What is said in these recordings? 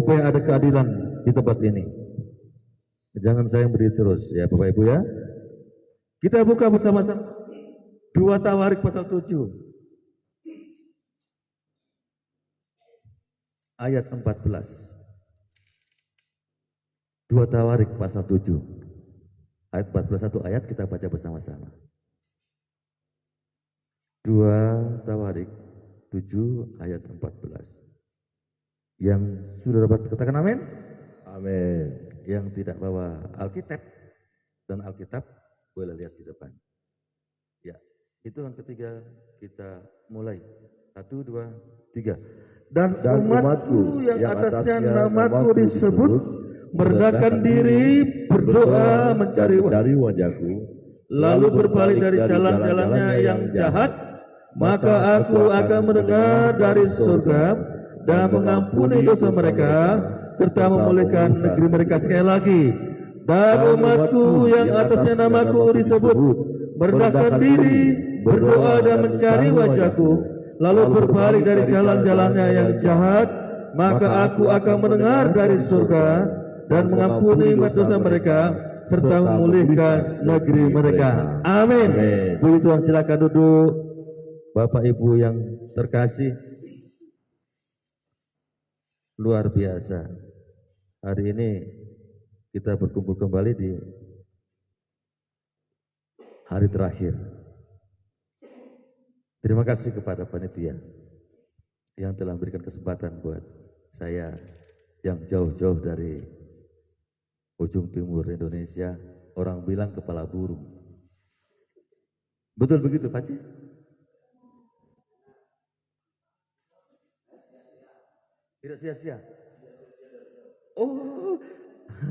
supaya ada keadilan di tempat ini. Jangan saya yang berdiri terus ya Bapak Ibu ya. Kita buka bersama-sama 2 Tawarik pasal 7 ayat 14. 2 Tawarik pasal 7 ayat 14, satu ayat kita baca bersama-sama. 2 Tawarik 7 ayat 14. Yang sudah dapat katakan amin? Amin. Yang tidak bawa Alkitab dan Alkitab boleh lihat di depan. Ya, itu yang ketiga kita mulai. 1, 2, 3. Dan umatku yang atasnya namaku disebut merendahkan diri, berdoa mencari wajahku, lalu berbalik dari jalan-jalannya yang jahat, maka aku akan mendengar dari surga dan mengampuni dosa mereka serta memulihkan negeri mereka. Sekali lagi, dan umatku yang atasnya namaku disebut merendahkan diri, berdoa dan mencari wajahku, lalu berbalik dari jalan-jalannya yang jahat, maka aku akan mendengar dari surga dan mengampuni dosa mereka serta memulihkan negeri mereka. Amin. Puji Tuhan, silakan duduk. Bapak Ibu yang terkasih, luar biasa. Hari ini kita berkumpul kembali di hari terakhir. Terima kasih kepada panitia yang telah memberikan kesempatan buat saya yang jauh-jauh dari ujung timur Indonesia. Orang bilang kepala burung. Betul begitu Pak Cik? Tidak sia-sia. Oh,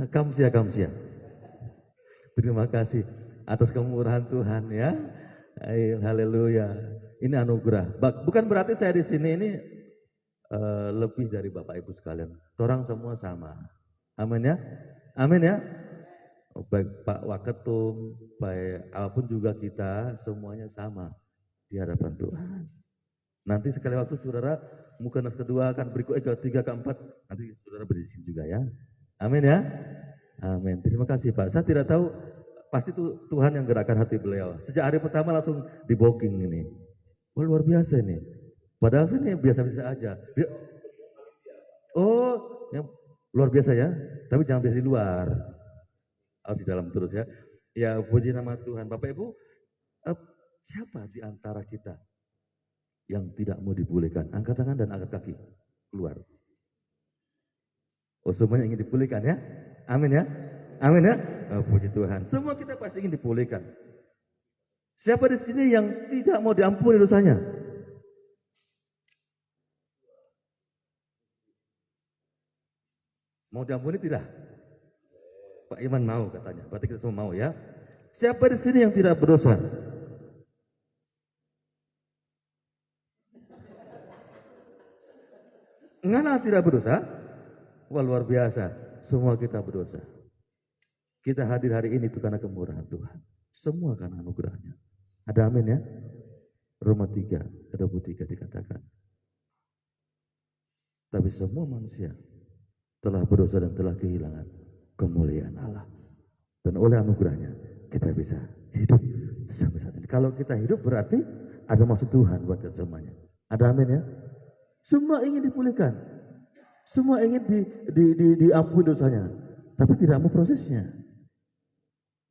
kamsia. Terima kasih atas kemurahan Tuhan ya. Haleluya. Ini anugerah. Bukan berarti saya di sini ini lebih dari Bapak Ibu sekalian. Orang semua sama. Amin ya. Amin ya. Baik Pak Waketum, baik apapun juga kita semuanya sama di hadapan Tuhan. Nanti sekali waktu saudara Mukenas kedua akan berikut ketiga keempat, nanti saudara berdiri juga ya. Amin ya. Amin. Terima kasih Pak. Saya tidak tahu, pasti itu Tuhan yang gerakkan hati beliau. Sejak hari pertama langsung di booking ini. Wah, luar biasa ini. Padahal saya ini biasa-biasa aja. Oh, yang luar biasa ya. Tapi jangan biasa di luar. Harus di dalam terus ya. Ya, puji nama Tuhan. Bapak Ibu, siapa di antara kita yang tidak mau dipulihkan? Angkat tangan dan angkat kaki. Keluar. Oh, semuanya ingin dipulihkan ya? Amin ya? Amin ya? Oh, puji Tuhan. Semua kita pasti ingin dipulihkan. Siapa di sini yang tidak mau diampuni dosanya? Mau diampuni tidak? Pak Iman mau katanya. Berarti kita semua mau ya. Siapa di sini yang tidak berdosa? Ngana tidak berdosa? Wah, luar biasa. Semua kita berdosa. Kita hadir hari ini itu karena kemurahan Tuhan. Semua karena anugerahnya. Ada amin ya? Roma 3, 23 dikatakan. Tapi semua manusia telah berdosa dan telah kehilangan kemuliaan Allah. Dan oleh anugerahnya kita bisa hidup sampai saat ini. Kalau kita hidup berarti ada maksud Tuhan buat kita semuanya. Ada amin ya? Semua ingin dipulihkan. Semua ingin diampuni dosanya. Tapi tidak mau prosesnya.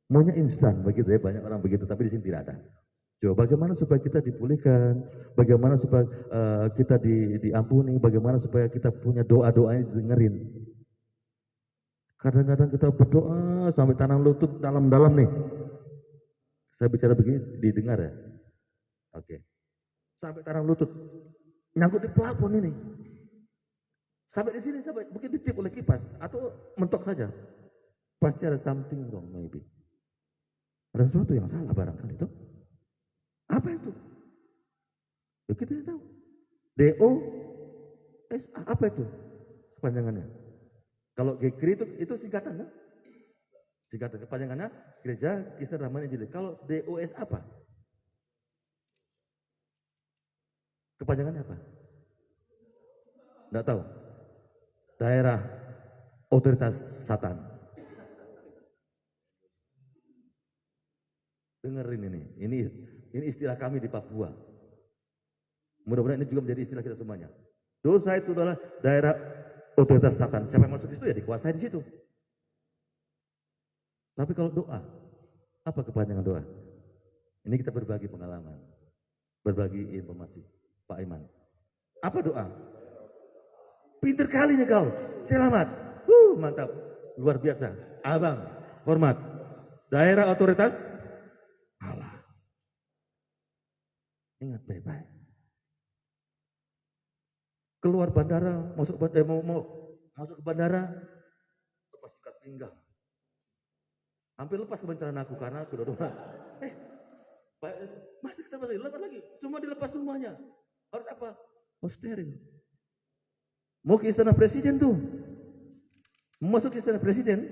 Maunya instan begitu ya, banyak orang begitu, tapi di sini tidak ada. Coba bagaimana supaya kita dipulihkan, bagaimana supaya kita diampuni, bagaimana supaya kita punya doa-doanya didengerin. Kadang-kadang kita berdoa sampai tanam lutut dalam-dalam nih. Saya bicara begini didengar ya. Oke. Sampai tanam lutut. Nyangkut di plafon ini. Sampai di sini, sampai mungkin ditiup oleh kipas atau mentok saja. Pasti ada something wrong maybe. Ada sesuatu yang salah barangkali itu. Apa itu? Ya kita yang tahu. DOSA apa itu? Kepanjangannya. Kalau GKRI itu singkatan kan? Singkatan kepanjangannya Gereja Kristen Rahman Injil. Kalau DOS apa? Kepanjangannya apa? Enggak tahu. daerah otoritas Satan. Dengerin ini istilah kami di Papua. Mudah-mudahan ini juga menjadi istilah kita semuanya. Dosa itu adalah daerah otoritas Satan. Siapa yang masuk di situ ya dikuasai di situ. Tapi kalau doa, apa kepanjangan doa? Ini kita berbagi pengalaman, berbagi informasi, Pak Iman. Apa doa? Pinter kalinya kau, selamat, mantap, luar biasa, abang, hormat. Daerah otoritas, Allah. Ingat baik-baik. Keluar bandara, masuk ke bandara, lepas ikat pinggang. Hampir lepas kebencanaan aku karena aku doa. Masih kita lepas lagi, semua dilepas semuanya. Harus apa? Harus steril. Mau ke istana presiden tuh, masuk ke istana presiden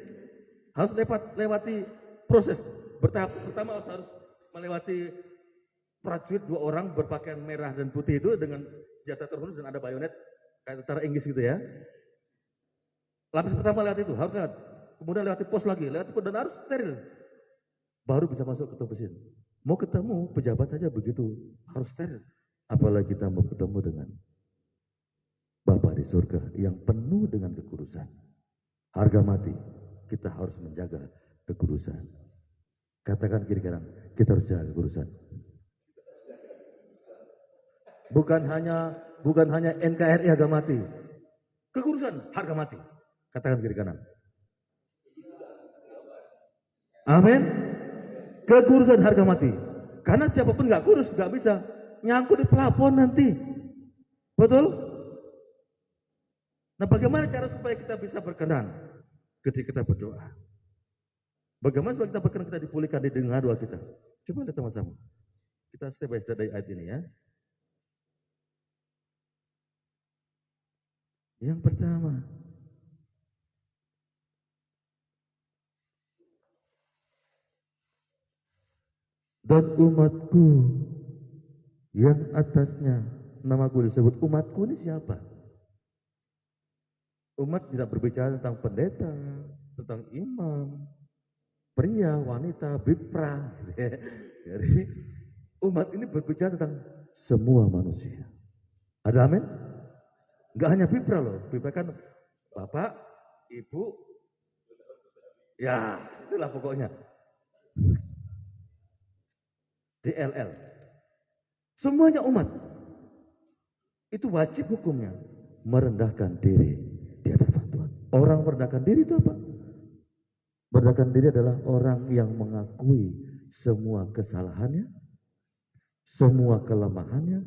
harus lewati proses bertahap. Pertama harus melewati prajurit 2 orang berpakaian merah dan putih itu dengan senjata terhunus dan ada bayonet kayak tentara Inggris gitu ya. Lapis pertama lewat itu harus lewat, kemudian lewati pos lagi, lewati pos dan harus steril, baru bisa masuk ke kantor presiden. Mau ketemu pejabat aja begitu harus steril, apalagi kita mau ketemu dengan Bapa di surga yang penuh dengan kekudusan. Harga mati, kita harus menjaga kekudusan. Katakan kiri kanan, kita harus jaga kekudusan. Bukan hanya NKRI harga mati. Kekudusan harga mati. Katakan kiri kanan. Amin. Kekudusan harga mati. Karena siapapun nggak kurus nggak bisa nyangkut di plafon nanti. Betul? Nah, bagaimana cara supaya kita bisa berkenan ketika kita berdoa? Bagaimana supaya kita berkenan, kita dipulihkan di dengar doa kita? Coba lihat sama-sama. Kita step by step dari ayat ini ya. Yang pertama, dan umatku yang atasnya namaku disebut. Umatku ini siapa? Umat tidak berbicara tentang pendeta, tentang imam, pria, wanita, bipra. Jadi umat ini berbicara tentang semua manusia. Ada amin? Enggak hanya bipra loh, bipra kan bapak, ibu, ya itulah pokoknya. DLL. Semuanya umat. Itu wajib hukumnya merendahkan diri di hadapan Tuhan. Orang merendahkan diri itu apa? Merendahkan diri adalah orang yang mengakui semua kesalahannya, semua kelemahannya,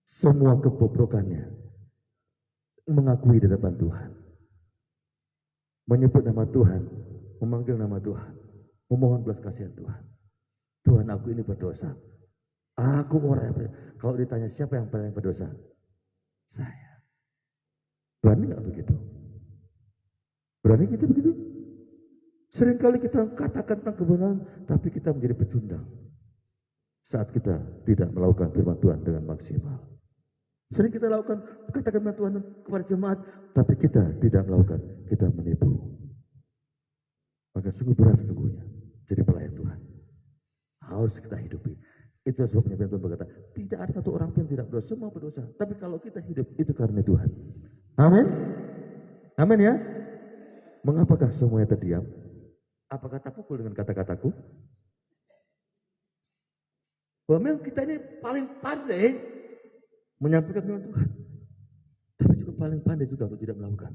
semua kebobrokannya. Mengakui di hadapan Tuhan. Menyebut nama Tuhan, memanggil nama Tuhan, memohon belas kasihan Tuhan. Tuhan, aku ini berdosa. Aku orang yang berdosa. Kalau ditanya siapa yang paling berdosa? Saya. Berani nggak begitu? Berani kita begitu? Seringkali kita katakan tentang kebenaran, tapi kita menjadi pecundang saat kita tidak melakukan firman Tuhan dengan maksimal. Sering kita lakukan, katakan firman Tuhan kepada jemaat, tapi kita tidak melakukan, kita menipu. Maka sungguh berat sesungguhnya jadi pelayan Tuhan. Harus kita hidupi. Itu sebabnya Tuhan berkata, tidak ada satu orang pun tidak berdosa, semua berdosa. Tapi kalau kita hidup, itu karena Tuhan. Amin? Amin ya? Mengapakah semuanya terdiam? Apakah tak pukul dengan kata-kataku? Bahwa kita ini paling pandai menyampaikan firman Tuhan. Tapi juga paling pandai juga untuk tidak melakukan.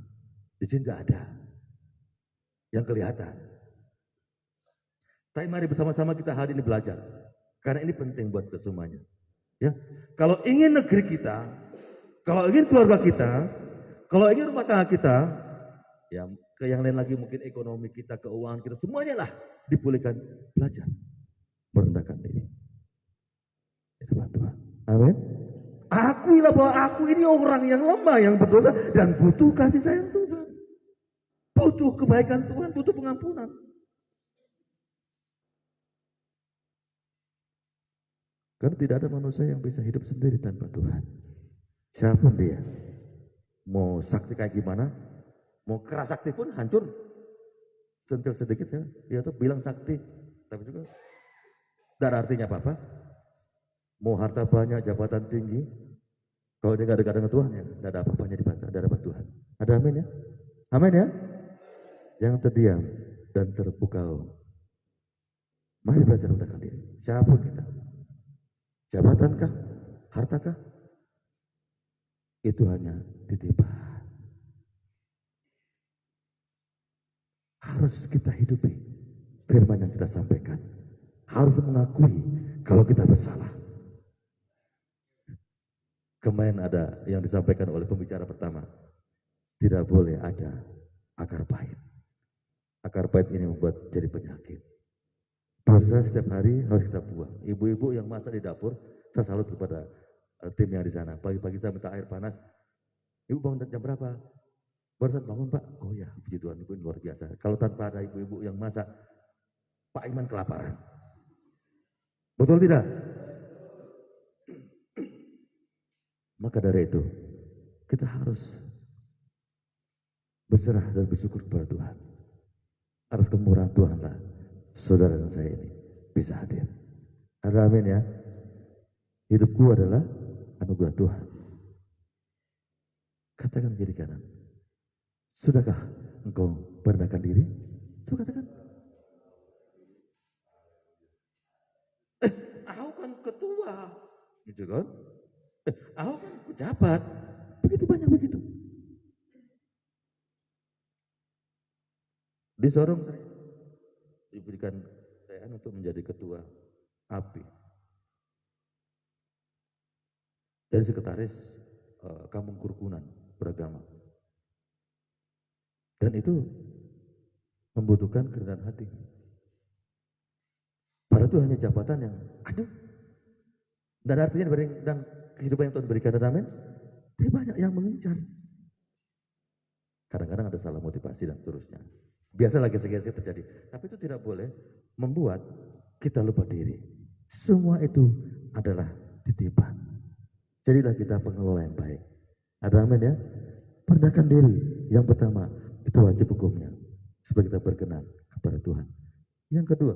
Di sini tidak ada yang kelihatan. Tapi mari bersama-sama kita hari ini belajar. Karena ini penting buat kita semuanya. Ya, kalau ingin negeri kita, kalau ingin keluarga kita, kalau ingin rumah tangga kita, ya ke yang lain lagi mungkin ekonomi kita, keuangan kita, semuanya lah dipulihkan. Belajar merendahkan diri. Tuhan. Amin. Akuilah bahwa aku ini orang yang lemah, yang berdosa dan butuh kasih sayang Tuhan, butuh kebaikan Tuhan, butuh pengampunan. Karena tidak ada manusia yang bisa hidup sendiri tanpa Tuhan. Siapapun dia, mau sakti kayak gimana, Mau keras sakti pun hancur. Sentil sedikit ya, dia tuh bilang sakti. Tapi juga tidak ada artinya apa-apa. Mau harta banyak, jabatan tinggi, kalau dia nggak dekat dengan Tuhan ya, tidak ada apa-apanya di hadapan Tuhan. Ada amin ya? Amin ya? Jangan terdiam dan terpukau. Mari belajar mendekatkan diri. Siapapun kita. Jabatankah? Hartakah? Itu hanya titipan. Harus kita hidupi firman yang kita sampaikan. Harus mengakui kalau kita bersalah. Kemarin ada yang disampaikan oleh pembicara pertama. Tidak boleh ada akar pahit. Akar pahit ini membuat jadi penyakit. Dosa setiap hari harus kita buang. Ibu-ibu yang masak di dapur, saya salut kepada tim yang di sana. Pagi-pagi saya minta air panas. Ibu bangun jam berapa? Barusan bangun Pak. Oh ya, puji Tuhan, ibu luar biasa. Kalau tanpa ada ibu-ibu yang masak, Pak Iman kelaparan. Betul tidak? Maka dari itu, kita harus berserah dan bersyukur kepada Tuhan. Atas kemurahan Tuhanlah, saudara dan saya ini bisa hadir. Ada amin ya. Hidupku adalah anugerah Tuhan. Katakan kiri kanan. Sudahkah engkau merendahkan diri? Coba katakan. Aku kan ketua. Gitu kan? Aku kan pejabat. Begitu banyak begitu. Di Sorong saya diberikan kekayaan untuk menjadi ketua API. Dari sekretaris Kampung Kerukunan Beragama. Dan itu membutuhkan kerendahan hati. Padahal itu hanya jabatan yang aduh, tidak ada artinya dan kehidupan yang Tuhan berikan. Amin. Tapi banyak yang mengincar. Kadang-kadang ada salah motivasi dan seterusnya. Biasalah gesek-gesek terjadi. Tapi itu tidak boleh membuat kita lupa diri. Semua itu adalah titipan. Jadilah kita pengelola yang baik. Ada amin ya? Rendahkan diri. Yang pertama, itu wajib hukumnya. Supaya kita berkenan kepada Tuhan. Yang kedua,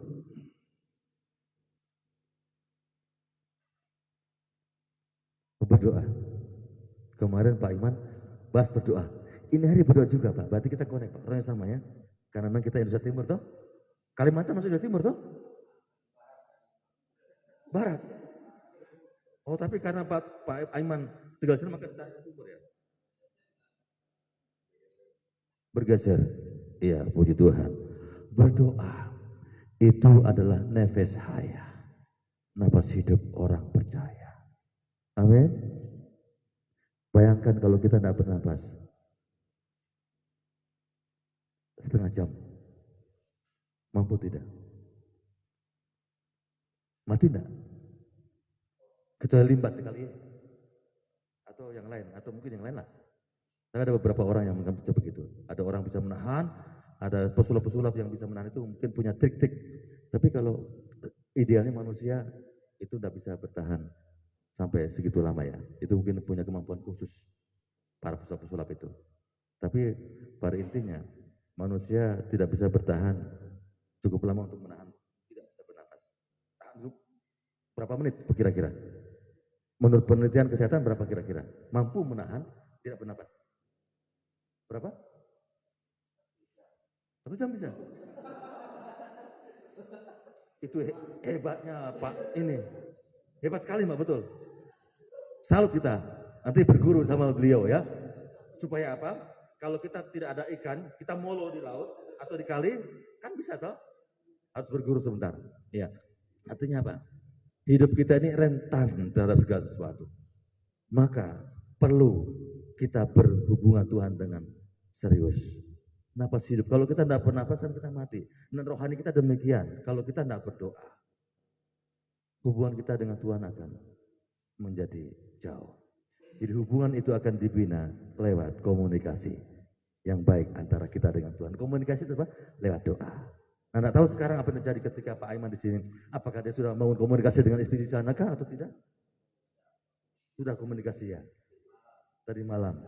berdoa. Kemarin Pak Iman bahas berdoa. Ini hari berdoa juga Pak. Berarti kita connect Pak. Orangnya sama ya. Karena memang kita Indonesia Timur toh. Kalimantan masuk Indonesia Timur toh. Barat. Oh tapi karena Pak Iman tinggal sini maka kita Timur ya. Bergeser. Iya, puji Tuhan. Berdoa itu adalah nefes haya. Napas hidup orang percaya. Amin. Bayangkan kalau kita tidak bernapas. Setengah jam. Mampu tidak? Mati tidak? Kecuali limbat kali ini. Atau yang lain, atau mungkin yang lain lah. Tapi ada beberapa orang yang bisa begitu. Ada orang bisa menahan, ada pesulap-pesulap yang bisa menahan itu mungkin punya trik-trik. Tapi kalau idealnya manusia itu tidak bisa bertahan sampai segitu lama ya. Itu mungkin punya kemampuan khusus para pesulap-pesulap itu. Tapi pada intinya manusia tidak bisa bertahan cukup lama untuk menahan, tidak bisa bernapas. Tahan dulu berapa menit kira-kira? Menurut penelitian kesehatan berapa kira-kira? Mampu menahan, tidak bernapas. Berapa? 1 jam bisa. Itu hebatnya Pak ini. Hebat sekali Mbak, betul. Salut kita. Nanti berguru sama beliau ya. Supaya apa? Kalau kita tidak ada ikan, kita molo di laut atau di kali, kan bisa toh? Harus berguru sebentar. Ya. Artinya apa? Hidup kita ini rentan terhadap segala sesuatu. Maka perlu kita berhubungan Tuhan dengan serius. Napas hidup. Kalau kita tidak bernapasan kita mati. Dan rohani kita demikian. Kalau kita tidak berdoa, hubungan kita dengan Tuhan akan menjadi jauh. Jadi hubungan itu akan dibina lewat komunikasi yang baik antara kita dengan Tuhan. Komunikasi itu apa? Lewat doa. Nah, tidak tahu sekarang apa yang terjadi ketika Pak Aiman di sini. Apakah dia sudah membangun komunikasi dengan istri di sana kah atau tidak? Sudah komunikasi ya. Tadi malam.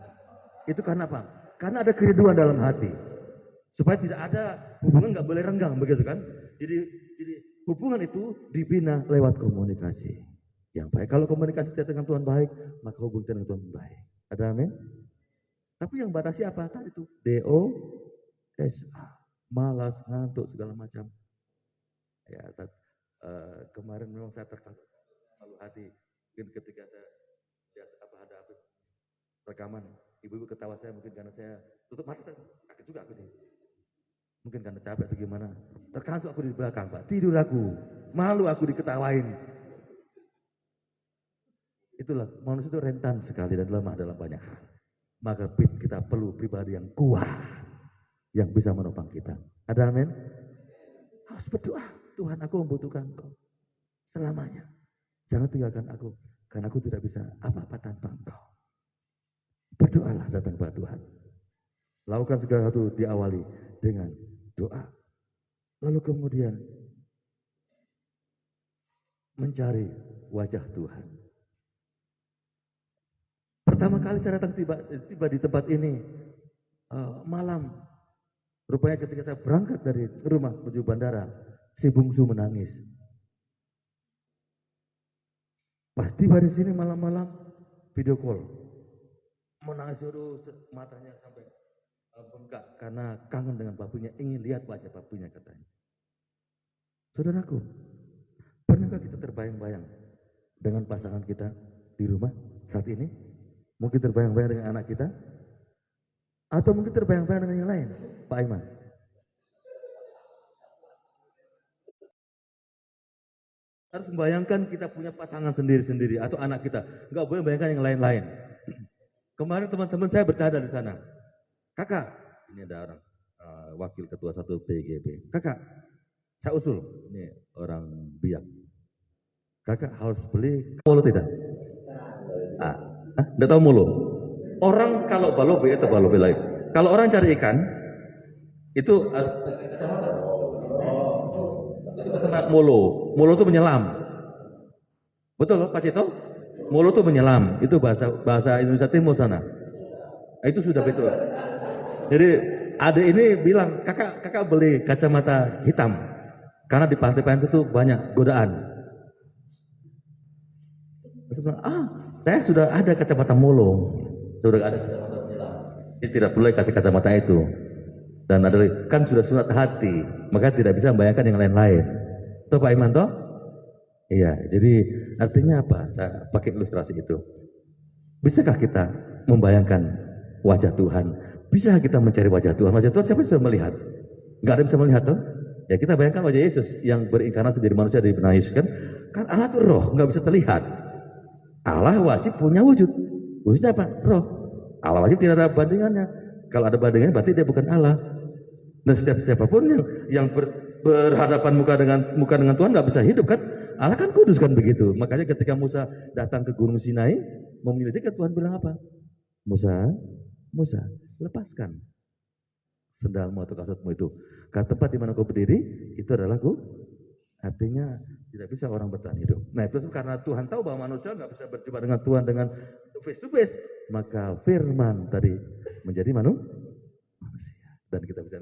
Itu karena apa? Karena ada kerinduan dalam hati. Supaya tidak ada hubungan, nggak boleh renggang, begitu kan? Jadi hubungan itu dibina lewat komunikasi yang baik. Kalau komunikasi kita dengan Tuhan baik, maka hubungan kita dengan Tuhan baik. Ada amin? Tapi yang batasi apa tadi itu? DOSA, malas, ngantuk, segala macam. Ya, kemarin memang saya tertangkap malu hati. Mungkin ketika saya lihat ada rekaman, ibu-ibu ketawa saya mungkin karena saya tutup mata, kaget juga aku nih. Mungkin karena capek atau gimana. Terkantuk aku di belakang, Pak. Tidur aku. Malu aku diketawain. Itulah, manusia itu rentan sekali dan lemah dalam banyak hal. Maka kita perlu pribadi yang kuat. Yang bisa menopang kita. Ada amin? Harus berdoa. Tuhan, aku membutuhkan Engkau. Selamanya. Jangan tinggalkan aku. Karena aku tidak bisa apa-apa tanpa Engkau. Berdoalah datang kepada Tuhan. Lakukan segala sesuatu diawali dengan doa. Lalu kemudian mencari wajah Tuhan. Pertama kali saya datang tiba di tempat ini malam. Rupanya ketika saya berangkat dari rumah menuju bandara, si bungsu menangis. Pas tiba di sini malam-malam video call. Menangis terus, matanya sampai bengkak karena kangen dengan papunya, ingin lihat wajah papunya katanya. Saudaraku, pernahkah kita terbayang-bayang dengan pasangan kita di rumah saat ini? Mungkin terbayang-bayang dengan anak kita? Atau mungkin terbayang-bayang dengan yang lain? Pak Aiman. Harus membayangkan kita punya pasangan sendiri-sendiri atau anak kita. Enggak boleh bayangkan yang lain-lain. Kemarin teman-teman saya bercanda di sana. Kakak, ini ada orang wakil ketua 1 PGB. Kakak, saya usul, ini orang Biak. Kakak harus beli molo tidak? Tidak tahu molo. Orang kalau balobe atau balobe lain. Kalau orang cari ikan, itu molo. Molo itu menyelam. Betul Pak Cito? Molo itu menyelam. Itu bahasa Indonesia Timur sana. Itu sudah betul. Jadi adik ini bilang, kakak beli kacamata hitam. Karena di pantai-pantai itu banyak godaan. Terus bilang, saya sudah ada kacamata molo. Sudah ada kacamata menyelam. Dia tidak boleh kasih kacamata itu. Dan ada kan sudah sunat hati. Maka tidak bisa membayangkan yang lain-lain. Tuh Pak Iman toh? Iya, jadi artinya apa? Saya pakai ilustrasi itu. Bisakah kita membayangkan wajah Tuhan? Bisa kita mencari wajah Tuhan? Wajah Tuhan siapa yang bisa melihat? Enggak ada yang bisa melihat toh? Ya kita bayangkan wajah Yesus yang berinkarnasi dari manusia dari benar Yesus kan? Kan Allah itu roh, nggak bisa terlihat. Allah wajib punya wujud. Wujudnya apa? Roh. Allah wajib tidak ada bandingannya. Kalau ada bandingannya berarti dia bukan Allah. Dan setiap siapapun yang berhadapan muka dengan Tuhan nggak bisa hidup kan? Allah kan kudus kan begitu. Makanya ketika Musa datang ke Gunung Sinai, menyelidik Tuhan bilang apa? Musa, lepaskan sendalmu atau kasutmu itu. Karena tempat di mana kau berdiri, itu adalah artinya tidak bisa orang bertahan hidup. Nah itu karena Tuhan tahu bahwa manusia nggak bisa berjumpa dengan Tuhan dengan face to face, maka firman tadi menjadi manusia. Dan kita bisa,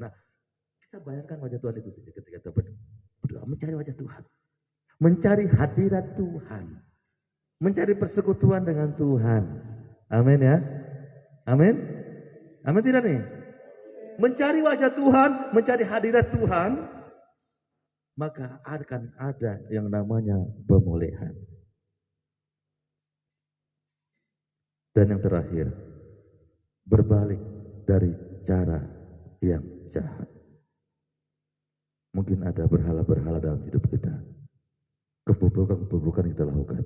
kita bayangkan wajah Tuhan itu saja ketika kita berdoa, mencari wajah Tuhan. Mencari hadirat Tuhan. Mencari persekutuan dengan Tuhan. Amin ya. Amin. Amin tidak nih? Mencari wajah Tuhan, mencari hadirat Tuhan, maka akan ada yang namanya pemulihan. Dan yang terakhir, berbalik dari cara yang jahat. Mungkin ada berhala-berhala dalam hidup kita. Kebobrokan kita lakukan.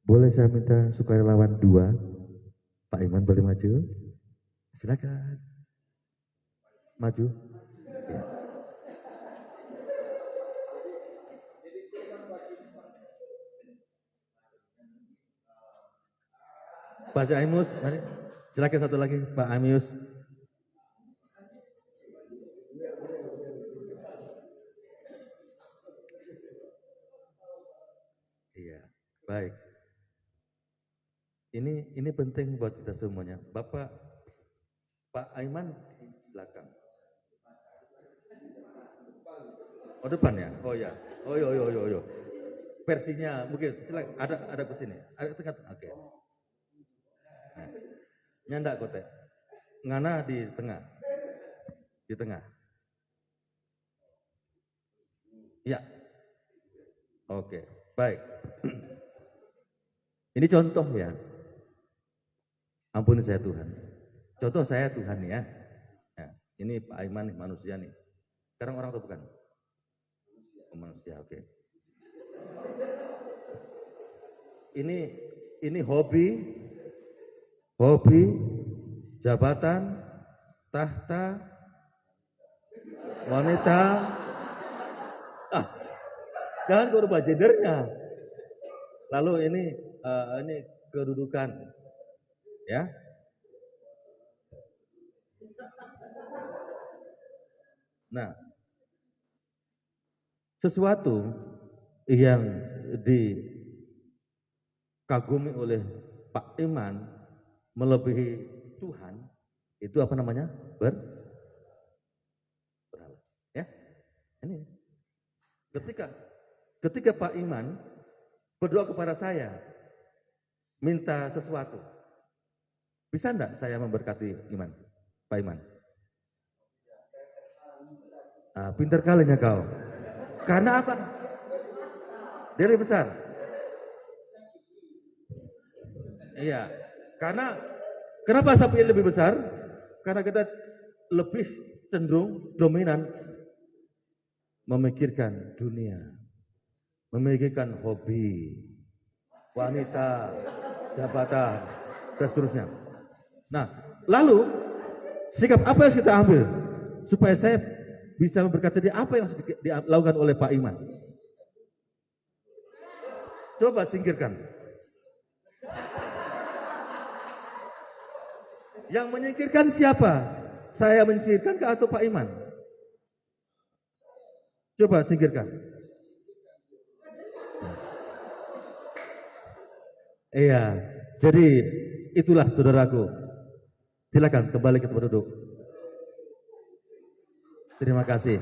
Boleh saya minta sukarelawan 2? Pak Iman boleh maju? Silakan. Maju. Ya. Pak Aimus, mari. Silakan satu lagi, Pak Amius. Iya, baik. Ini penting buat kita semuanya. Bapak Pak Aiman di belakang. Oh depan ya? Oh ya. Oh yo. Versinya mungkin silakan ada ke sini. Ada ke tengah. Oke. Nah, nyandak kote. Ngana di tengah. Di tengah. Ya. Oke. Baik. Ini contoh ya. Ampuni saya Tuhan. Contoh saya Tuhan ya. Nah, ini Pak Aiman nih, manusia nih. Sekarang orang atau bukan? Oh, manusia, oke. Ini hobi, jabatan, tahta, wanita. Jangan berubah gendernya. Lalu ini kedudukan, ya. Nah, sesuatu yang dikagumi oleh Pak Iman melebihi Tuhan itu apa namanya? Berhala. Ya, ini. Ketika Pak Iman berdoa kepada saya, minta sesuatu, bisa enggak saya memberkati Iman, Pak Iman? Pintar kalinya kau. Karena apa? Dia lebih besar. Iya. Karena kenapa sapi lebih besar? Karena kita lebih cenderung dominan memikirkan dunia, memikirkan hobi, wanita, jabatan, dan seterusnya. Nah, lalu sikap apa yang kita ambil supaya saya bisa memberkati dia? Apa yang harus dilakukan oleh Pak Iman? Coba singkirkan. Yang menyingkirkan siapa? Saya menyingkirkan ke atau Pak Iman? Coba singkirkan. Iya, jadi itulah saudaraku. Silakan kembali ke tempat duduk. Terima kasih.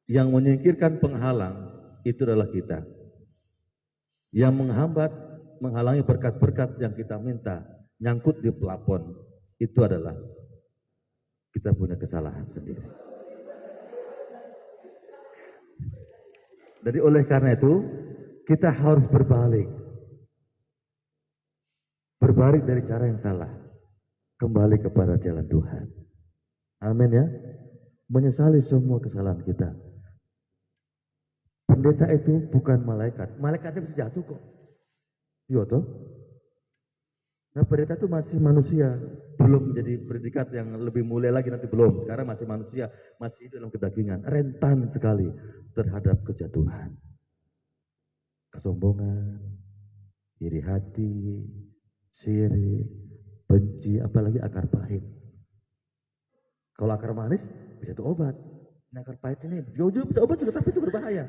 Yang menyingkirkan penghalang itu adalah kita. Yang menghalangi berkat-berkat yang kita minta nyangkut di plafon itu adalah kita punya kesalahan sendiri. Jadi oleh karena itu kita harus berbalik dari cara yang salah, kembali kepada jalan Tuhan. Amin ya. Menyesali semua kesalahan kita. Pendeta itu bukan malaikat. Malaikatnya bisa jatuh kok. Iya toh? Nah, pendeta itu masih manusia, belum menjadi predikat yang lebih mulia lagi, nanti belum. Sekarang masih manusia, masih dalam kedagingan, rentan sekali terhadap kejatuhan, kesombongan, iri hati, sirik, benci, apalagi akar pahit. Kalau akar manis bisa itu obat. Nah, akar pahit ini jauh-jauh bisa obat juga, tapi itu berbahaya.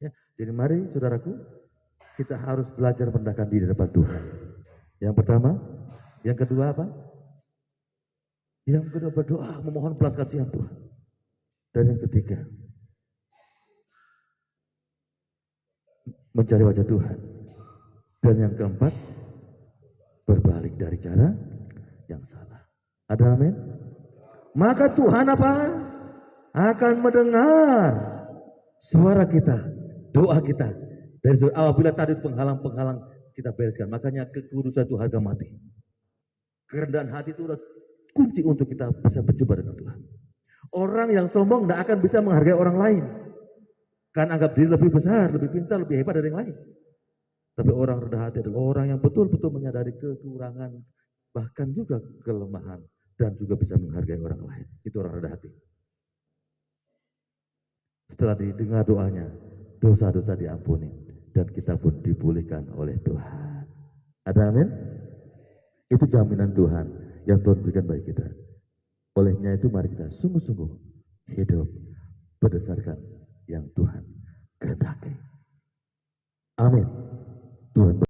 Ya, jadi mari saudaraku, kita harus belajar merendahkan diri di depan Tuhan. Yang pertama, yang kedua apa? Yang kedua berdoa memohon belas kasihan Tuhan. Dan yang ketiga, mencari wajah Tuhan. Dan yang keempat, berbalik dari cara yang salah. Ada amin? Maka Tuhan apa? Akan mendengar suara kita, doa kita. Dari apabila tadi penghalang-penghalang kita bereskan. Makanya kekudusan itu harga mati. Kerendahan hati itu adalah kunci untuk kita bisa berjumpa dengan Tuhan. Orang yang sombong tidak akan bisa menghargai orang lain. Kan anggap diri lebih besar, lebih pintar, lebih hebat dari yang lain. Tapi orang rendah hati adalah orang yang betul-betul menyadari kekurangan, bahkan juga kelemahan, dan juga bisa menghargai orang lain. Itu orang rendah hati. Setelah didengar doanya, dosa-dosa diampuni, dan kita pun dipulihkan oleh Tuhan. Ada amin? Itu jaminan Tuhan yang Tuhan berikan bagi kita. Olehnya itu mari kita sungguh-sungguh hidup berdasarkan yang Tuhan kehendaki. Amin. Tuhan